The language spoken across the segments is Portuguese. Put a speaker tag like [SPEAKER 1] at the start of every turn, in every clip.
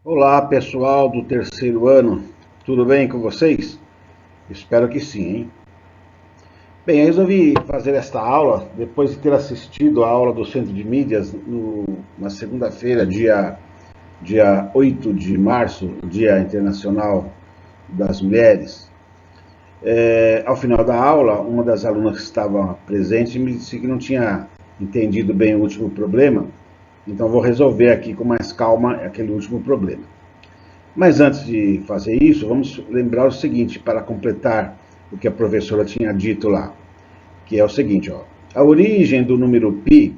[SPEAKER 1] Olá pessoal do terceiro ano, tudo bem com vocês? Espero que sim, hein? Bem, eu resolvi fazer esta aula depois de ter assistido a aula do Centro de Mídias na segunda-feira, dia 8 de março, Dia Internacional das Mulheres. Ao final da aula, uma das alunas que estava presente me disse que não tinha entendido bem o último problema, então vou resolver aqui com mais calma aquele último problema. Mas antes de fazer isso, vamos lembrar o seguinte, para completar o que a professora tinha dito lá, que é o seguinte, ó, a origem do número π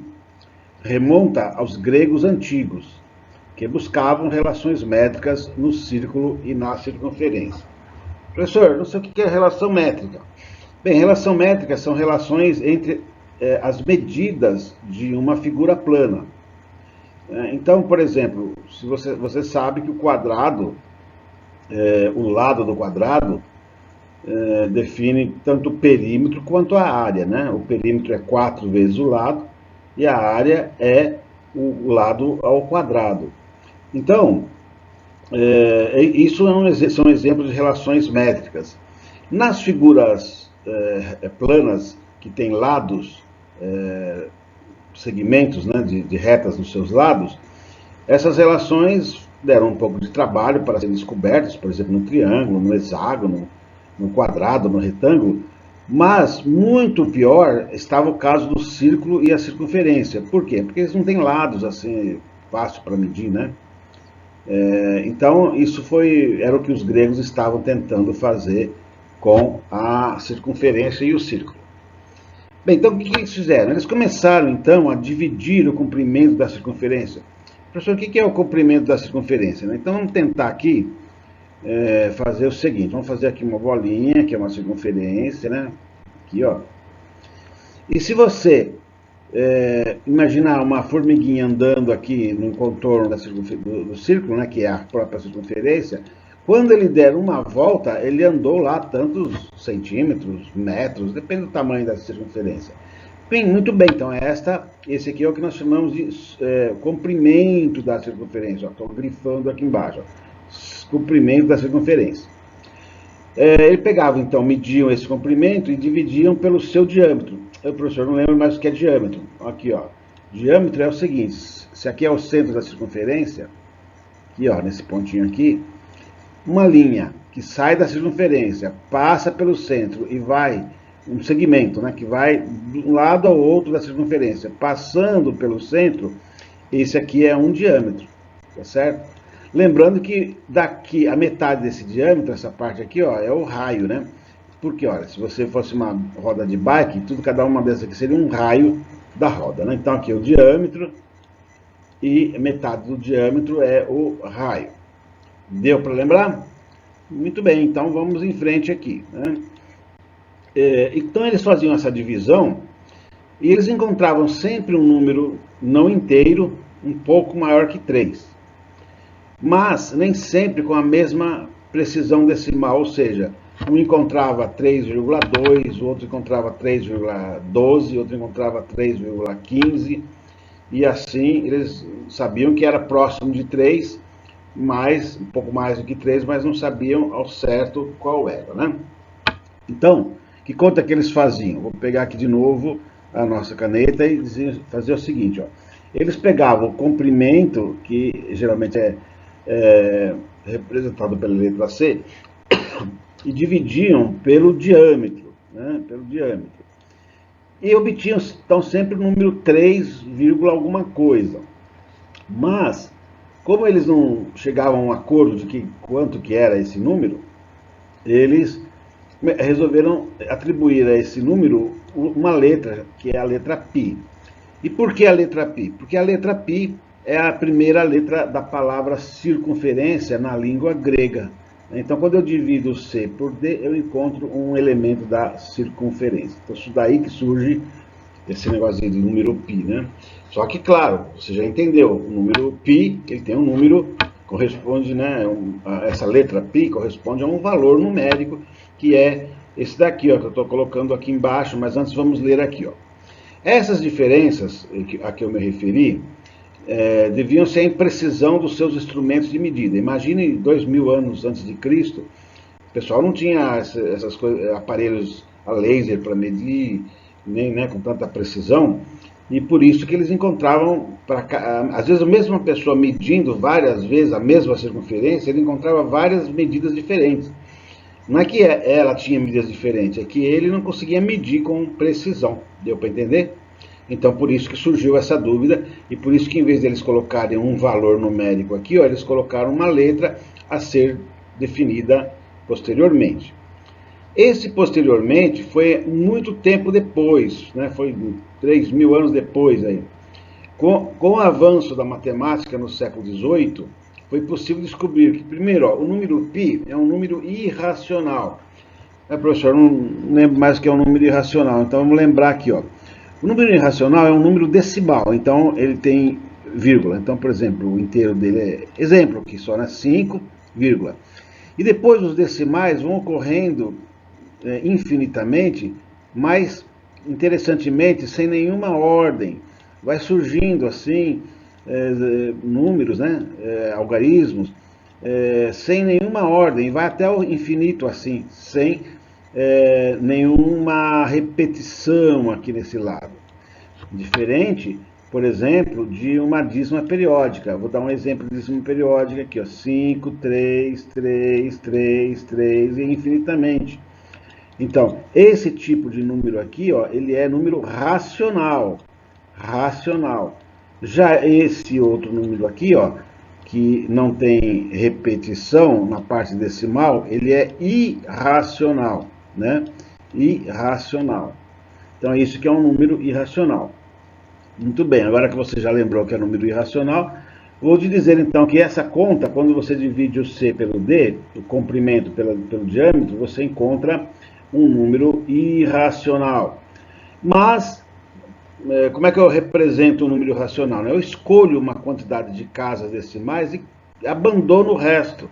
[SPEAKER 1] remonta aos gregos antigos, que buscavam relações métricas no círculo e na circunferência. Professor, não sei o que é relação métrica. Bem, relação métrica são relações entre as medidas de uma figura plana. Então, por exemplo, se você sabe que o quadrado, o lado do quadrado, define tanto o perímetro quanto a área, né? O perímetro é 4 vezes o lado e a área é o lado ao quadrado. Então, isso são exemplos de relações métricas. Nas figuras planas que têm lados, segmentos, né, de retas nos seus lados, essas relações deram um pouco de trabalho para serem descobertas, por exemplo, no triângulo, no hexágono, no quadrado, no retângulo, mas muito pior estava o caso do círculo e a circunferência. Por quê? Porque eles não têm lados assim fácil para medir, né? Então isso era o que os gregos estavam tentando fazer com a circunferência e o círculo. Bem, então o que eles fizeram? Eles começaram então a dividir o comprimento da circunferência. Professor, o que é o comprimento da circunferência? Então vamos tentar aqui fazer o seguinte, vamos fazer aqui uma bolinha, que é uma circunferência, né? Aqui, ó. E se você imaginar uma formiguinha andando aqui no contorno do círculo, né, que é a própria circunferência, quando ele der uma volta, ele andou lá tantos centímetros, metros, depende do tamanho da circunferência. Bem, muito bem, então esse aqui é o que nós chamamos de comprimento da circunferência. Estou grifando aqui embaixo, ó, comprimento da circunferência. Ele pegava, então, mediam esse comprimento e dividiam pelo seu diâmetro. O professor não lembra mais o que é diâmetro. Aqui, ó, diâmetro é o seguinte, se aqui é o centro da circunferência, aqui, ó, nesse pontinho aqui, uma linha que sai da circunferência, passa pelo centro e vai, um segmento, né, que vai de um lado ao outro da circunferência, passando pelo centro, esse aqui é um diâmetro, tá certo? Lembrando que daqui a metade desse diâmetro, essa parte aqui, ó, é o raio, né? Porque, olha, se você fosse uma roda de bike, cada uma dessas aqui seria um raio da roda, né? Então aqui é o diâmetro e metade do diâmetro é o raio. Deu para lembrar? Muito bem, então vamos em frente aqui, né? Então eles faziam essa divisão e eles encontravam sempre um número não inteiro um pouco maior que 3. Mas nem sempre com a mesma precisão decimal, ou seja, um encontrava 3,2, o outro encontrava 3,12, outro encontrava 3,15, e assim eles sabiam que era próximo de 3, mas um pouco mais do que 3, mas não sabiam ao certo qual era, né? Então, que conta que eles faziam? Vou pegar aqui de novo a nossa caneta e fazer o seguinte, ó. Eles pegavam o comprimento, que geralmente é representado pela letra C, e dividiam pelo diâmetro, né? Pelo diâmetro. E obtinham, então, sempre o número 3, alguma coisa. Mas, como eles não chegavam a um acordo de quanto que era esse número, eles resolveram atribuir a esse número uma letra, que é a letra π. E por que a letra π? Porque a letra π é a primeira letra da palavra circunferência na língua grega. Então, quando eu divido o C por D, eu encontro um elemento da circunferência. Então, isso daí que surge esse negocinho de número π, né? Só que, claro, você já entendeu, o número π, ele tem um número, corresponde, né? Essa letra π corresponde a um valor numérico, que é esse daqui, ó, que eu estou colocando aqui embaixo, mas antes vamos ler aqui, ó. Essas diferenças a que eu me referi deviam ser a imprecisão dos seus instrumentos de medida. Imagine 2000 anos antes de Cristo, o pessoal não tinha essas coisas, aparelhos a laser para medir, nem, né, com tanta precisão, e por isso que eles encontravam, às vezes a mesma pessoa medindo várias vezes a mesma circunferência, ele encontrava várias medidas diferentes. Não é que ela tinha medidas diferentes, é que ele não conseguia medir com precisão. Deu para entender? Então, por isso que surgiu essa dúvida, e por isso que, em vez de eles colocarem um valor numérico aqui, ó, eles colocaram uma letra a ser definida posteriormente. Esse posteriormente foi muito tempo depois, né? Foi 3.000 anos depois. Aí. Com o avanço da matemática no século XVIII, foi possível descobrir que, primeiro, ó, o número π é um número irracional. Professor, não lembro mais o que é um número irracional, então vamos lembrar aqui. Ó. O número irracional é um número decimal, então ele tem vírgula. Então, por exemplo, o inteiro dele é, exemplo aqui só, né? 5, vírgula. E depois os decimais vão ocorrendo infinitamente, mas interessantemente, sem nenhuma ordem. Vai surgindo assim, números, né? Algarismos, sem nenhuma ordem, vai até o infinito assim, sem nenhuma repetição aqui nesse lado. Diferente, por exemplo, de uma dízima periódica. Vou dar um exemplo de dízima periódica aqui, ó, 5, 3, 3, 3, 3 e infinitamente. Então, esse tipo de número aqui, ó, ele é número racional. Racional. Já esse outro número aqui, ó, que não tem repetição na parte decimal, ele é irracional, né? Irracional. Então, é isso que é um número irracional. Muito bem, agora que você já lembrou que é número irracional, vou te dizer então que essa conta, quando você divide o C pelo D, o comprimento pelo diâmetro, você encontra um número irracional. Mas, como é que eu represento um número irracional? Eu escolho uma quantidade de casas decimais e abandono o resto,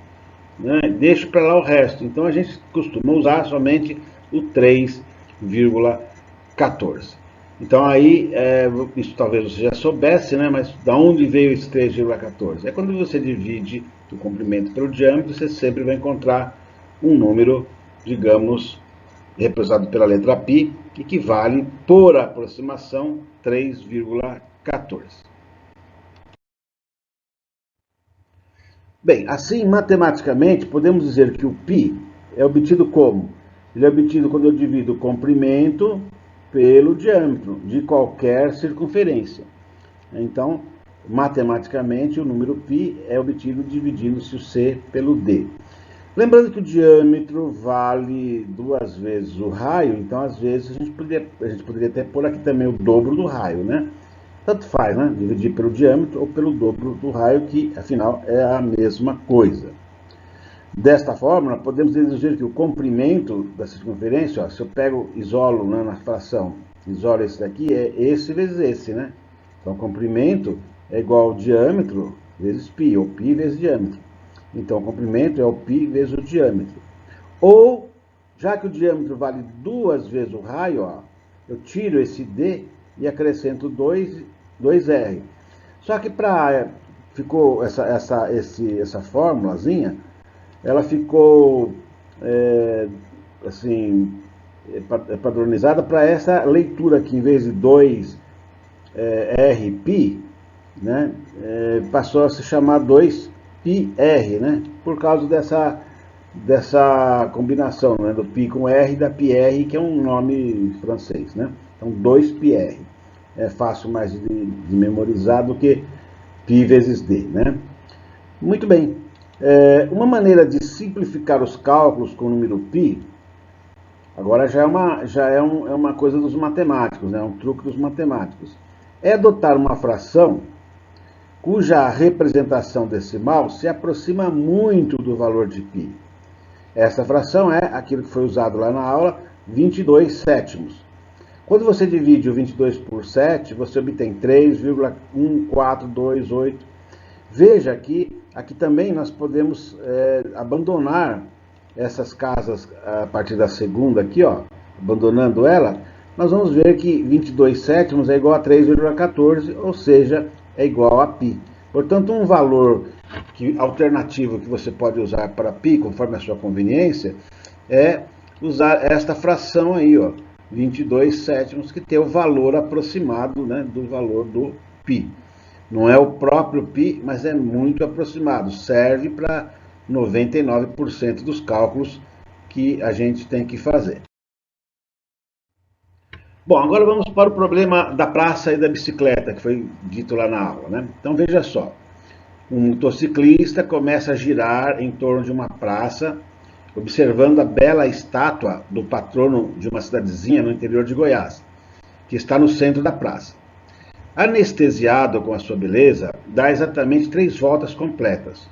[SPEAKER 1] né? Deixo para lá o resto. Então a gente costuma usar somente o 3,14. Então aí, isso talvez você já soubesse, né? Mas da onde veio esse 3,14? É quando você divide o comprimento pelo diâmetro, você sempre vai encontrar um número, digamos, representado pela letra π, que vale, por aproximação, 3,14. Bem, assim, matematicamente, podemos dizer que o π é obtido como? Ele é obtido quando eu divido o comprimento pelo diâmetro de qualquer circunferência. Então, matematicamente, o número π é obtido dividindo-se o C pelo D. Lembrando que o diâmetro vale 2 vezes o raio, então às vezes a gente poderia até pôr aqui também o dobro do raio, né? Tanto faz, né? Dividir pelo diâmetro ou pelo dobro do raio, que afinal é a mesma coisa. Desta forma, podemos deduzir que o comprimento da circunferência, ó, se eu isolo, né, na fração, isolo esse daqui, é esse vezes esse, né? Então, o comprimento é igual ao diâmetro vezes π, ou π vezes diâmetro. Então, o comprimento é o π vezes o diâmetro. Ou, já que o diâmetro vale 2 vezes o raio, ó, eu tiro esse D e acrescento 2R. Só que ficou essa fórmulazinha, ela ficou assim, padronizada para essa leitura aqui, em vez de 2Rπ, né, passou a se chamar 2πr, né, por causa dessa combinação, né, do π com R e da πr, que é um nome francês, né? Então 2πr é fácil mais de memorizar do que π vezes d, né? Muito bem. Uma maneira de simplificar os cálculos com o número π, agora já é uma coisa dos matemáticos, né? Um truque dos matemáticos, é adotar uma fração cuja representação decimal se aproxima muito do valor de π. Essa fração é aquilo que foi usado lá na aula, 22 sétimos. Quando você divide o 22 por 7, você obtém 3,1428. Veja que aqui também nós podemos abandonar essas casas a partir da segunda aqui, ó, abandonando ela, nós vamos ver que 22 sétimos é igual a 3,14, ou seja, é igual a π. Portanto, um valor alternativo que você pode usar para π, conforme a sua conveniência, é usar esta fração aí, ó, 22 sétimos, que tem o valor aproximado, né, do valor do π. Não é o próprio π, mas é muito aproximado. Serve para 99% dos cálculos que a gente tem que fazer. Bom, agora vamos para o problema da praça e da bicicleta, que foi dito lá na aula, né? Então veja só, um motociclista começa a girar em torno de uma praça, observando a bela estátua do patrono de uma cidadezinha no interior de Goiás, que está no centro da praça. Anestesiado com a sua beleza, dá exatamente 3 voltas completas.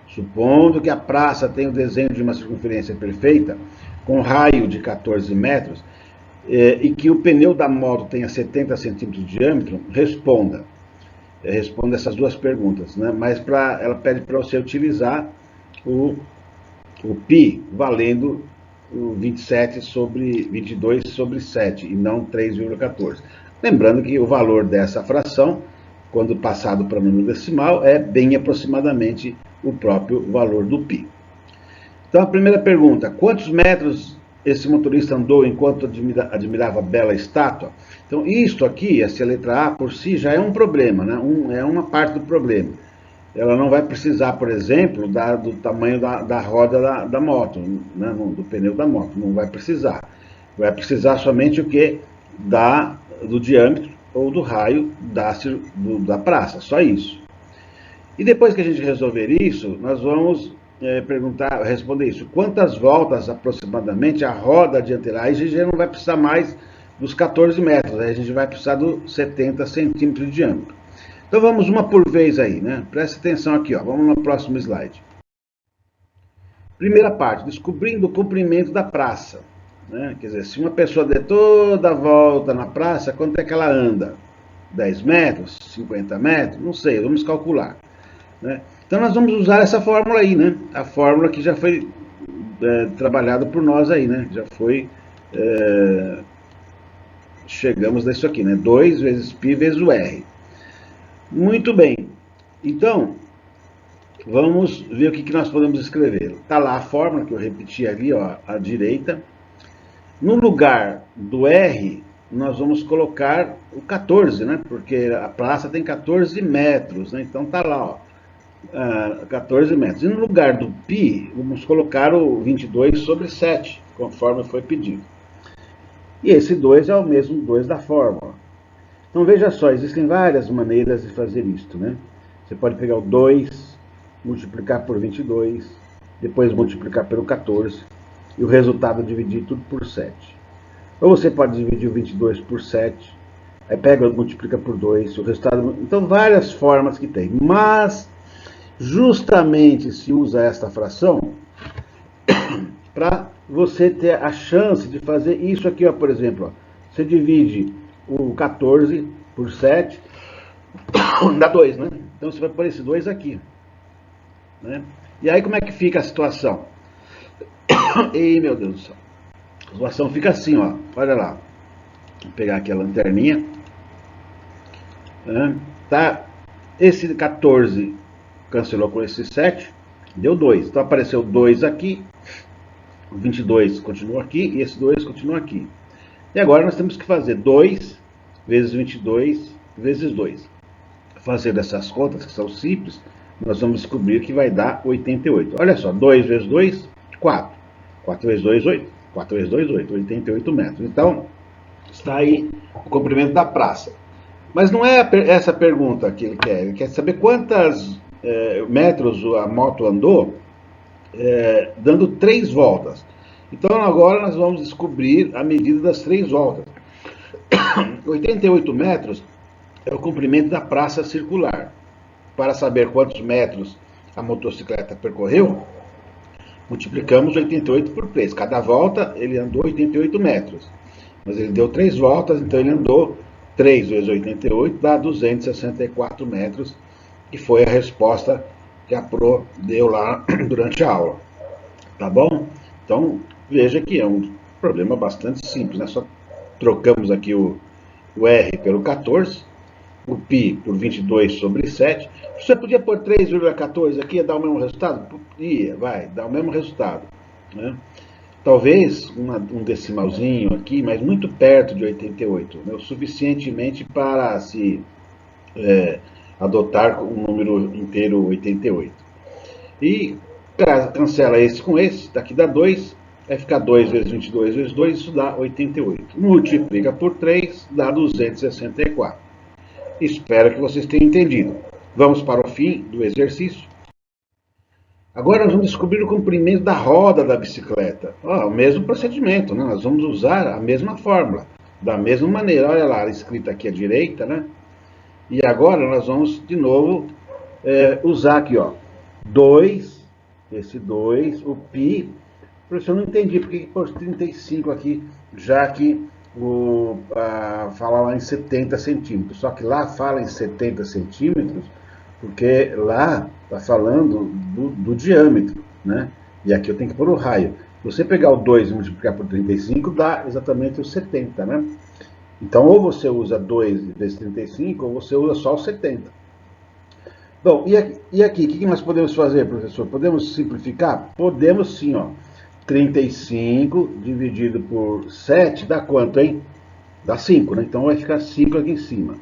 [SPEAKER 1] Supondo que a praça tenha o desenho de uma circunferência perfeita, com raio de 14 metros, e que o pneu da moto tenha 70 centímetros de diâmetro, responda essas duas perguntas, né? Mas ela pede para você utilizar o π valendo o 27 sobre 22 sobre 7 e não 3,14. Lembrando que o valor dessa fração, quando passado para número decimal, é bem aproximadamente o próprio valor do π. Então a primeira pergunta, quantos metros esse motorista andou enquanto admirava a bela estátua? Então isto aqui, essa letra A por si já é um problema, né? É uma parte do problema. Ela não vai precisar, por exemplo, do tamanho da roda da moto, né? Do pneu da moto, não vai precisar. Vai precisar somente o que? Do diâmetro ou do raio da praça, só isso. E depois que a gente resolver isso, nós vamos responder isso. Quantas voltas aproximadamente a roda dianteira? Aí a gente já não vai precisar mais dos 14 metros, aí a gente vai precisar dos 70 centímetros de diâmetro. Então vamos uma por vez aí, né? Preste atenção aqui, ó. Vamos no próximo slide. Primeira parte, descobrindo o comprimento da praça. Né? Quer dizer, se uma pessoa der toda a volta na praça, quanto é que ela anda? 10 metros? 50 metros? Não sei, vamos calcular. Né? Então nós vamos usar essa fórmula aí, né? A fórmula que já foi trabalhada por nós aí, né? Já foi... chegamos nisso aqui, né? 2 vezes π vezes o R. Muito bem. Então, vamos ver o que nós podemos escrever. Está lá a fórmula que eu repeti ali, ó, à direita. No lugar do R, nós vamos colocar o 14, né? Porque a praça tem 14 metros, né? Então está lá, ó, 14 metros. E no lugar do π, vamos colocar o 22 sobre 7, conforme foi pedido. E esse 2 é o mesmo 2 da fórmula. Então veja só, existem várias maneiras de fazer isto, né? Você pode pegar o 2, multiplicar por 22, depois multiplicar pelo 14, e o resultado dividir tudo por 7. Ou você pode dividir o 22 por 7, aí pega e multiplica por 2, o resultado... Então várias formas que tem, mas justamente se usa esta fração para você ter a chance de fazer isso aqui, ó, por exemplo, ó, você divide o 14 por 7, dá 2, né? Então você vai pôr esse 2 aqui, né? E aí como é que fica a situação? Ei, meu Deus do céu. A situação fica assim, ó. Olha lá. Vou pegar aqui a lanterninha. Tá? Esse 14 cancelou com esse 7, deu 2. Então apareceu 2 aqui, o 22 continua aqui e esse 2 continua aqui. E agora nós temos que fazer 2 vezes 22 vezes 2. Fazendo essas contas, que são simples, nós vamos descobrir que vai dar 88. Olha só, 2 vezes 2, 4. 4 vezes 2, 8. 4 vezes 2, 8. 88 metros. Então, está aí o comprimento da praça. Mas não é essa pergunta que ele quer. Ele quer saber quantos metros a moto andou dando 3 voltas. Então agora nós vamos descobrir a medida das 3 voltas. 88 metros é o comprimento da praça circular. Para saber quantos metros a motocicleta percorreu, multiplicamos 88 por 3. Cada volta ele andou 88 metros. Mas ele deu 3 voltas, então ele andou 3 vezes 88, dá 264 metros, que foi a resposta que a Pro deu lá durante a aula. Tá bom? Então, veja que é um problema bastante simples, né? Só trocamos aqui o R pelo 14, o π por 22 sobre 7. Você podia pôr 3,14 aqui, ia dar o mesmo resultado? Ia, vai, dar o mesmo resultado, né? Talvez um decimalzinho aqui, mas muito perto de 88, né? O suficientemente para se adotar um número inteiro 88. E cancela esse com esse, daqui dá 2, vai ficar 2 vezes 22 vezes 2, isso dá 88. Multiplica por 3, dá 264. Espero que vocês tenham entendido. Vamos para o fim do exercício. Agora nós vamos descobrir o comprimento da roda da bicicleta. O mesmo procedimento, né? Nós vamos usar a mesma fórmula, da mesma maneira. Olha lá, escrita aqui à direita, né? E agora nós vamos, de novo, usar aqui, ó, 2, esse 2, o π. Professor, eu não entendi porque que pôs 35 aqui, já que fala lá em 70 centímetros. Só que lá fala em 70 centímetros, porque lá está falando do diâmetro, né? E aqui eu tenho que pôr o raio. Se você pegar o 2 e multiplicar por 35, dá exatamente os 70, né? Então, ou você usa 2 vezes 35, ou você usa só os 70. Bom, e aqui, o que nós podemos fazer, professor? Podemos simplificar? Podemos sim, ó. 35 dividido por 7 dá quanto, hein? Dá 5, né? Então vai ficar 5 aqui em cima.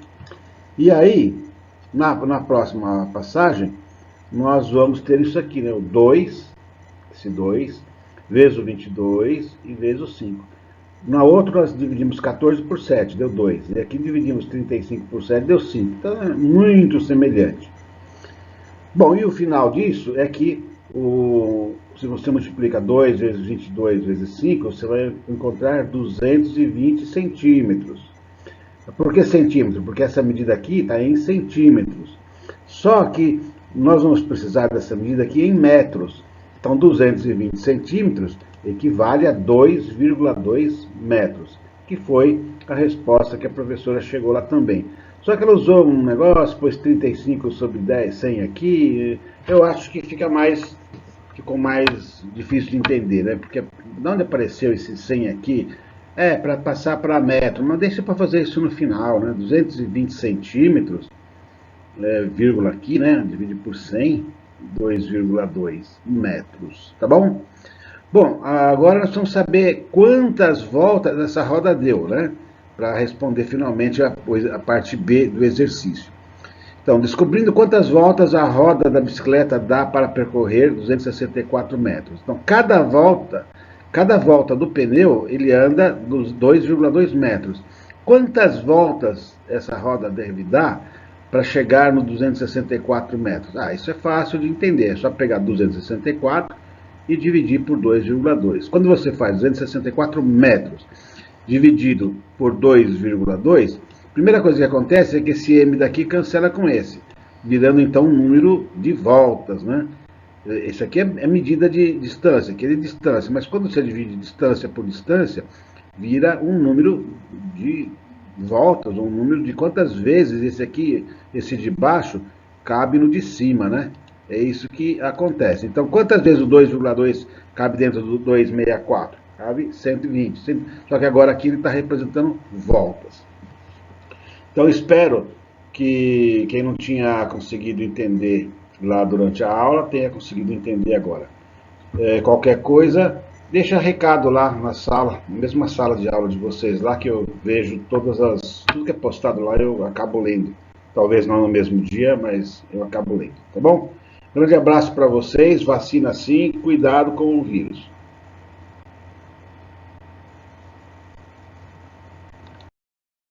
[SPEAKER 1] E aí, na próxima passagem, nós vamos ter isso aqui, né? O 2, esse 2, vezes o 22 e vezes o 5. Na outra nós dividimos 14 por 7, deu 2. E aqui dividimos 35 por 7, deu 5. Então é muito semelhante. Bom, e o final disso é que se você multiplica 2 vezes 22 vezes 5, você vai encontrar 220 centímetros. Por que centímetros? Porque essa medida aqui está em centímetros. Só que nós vamos precisar dessa medida aqui em metros. Então, 220 centímetros equivale a 2,2 metros, que foi a resposta que a professora chegou lá também. Só que ela usou um negócio, pôs 35 sobre 10, 100 aqui. Eu acho que ficou mais difícil de entender, né? Porque de onde apareceu esse 100 aqui? Para passar para metro, mas deixa para fazer isso no final, né? 220 centímetros, vírgula aqui, né? Divide por 100, 2,2 metros, tá bom? Bom, agora nós vamos saber quantas voltas essa roda deu, né? Para responder finalmente a parte B do exercício. Então, descobrindo quantas voltas a roda da bicicleta dá para percorrer 264 metros. Então, cada volta do pneu, ele anda dos 2,2 metros. Quantas voltas essa roda deve dar para chegar no 264 metros? Isso é fácil de entender, é só pegar 264 e dividir por 2,2. Quando você faz 264 metros dividido por 2,2, a primeira coisa que acontece é que esse m daqui cancela com esse, virando então um número de voltas, né? Isso aqui é medida de distância, aqui é de distância, mas quando você divide distância por distância, vira um número de voltas, um número de quantas vezes esse de baixo, cabe no de cima, né? É isso que acontece. Então, quantas vezes o 2,2 cabe dentro do 264? Cabe 120. Só que agora aqui ele está representando voltas. Então, espero que quem não tinha conseguido entender lá durante a aula tenha conseguido entender agora. Qualquer coisa, deixa recado lá na sala, na mesma sala de aula de vocês, lá que eu vejo tudo que é postado lá, eu acabo lendo. Talvez não no mesmo dia, mas eu acabo lendo, tá bom? Grande abraço para vocês, vacina sim, cuidado com o vírus.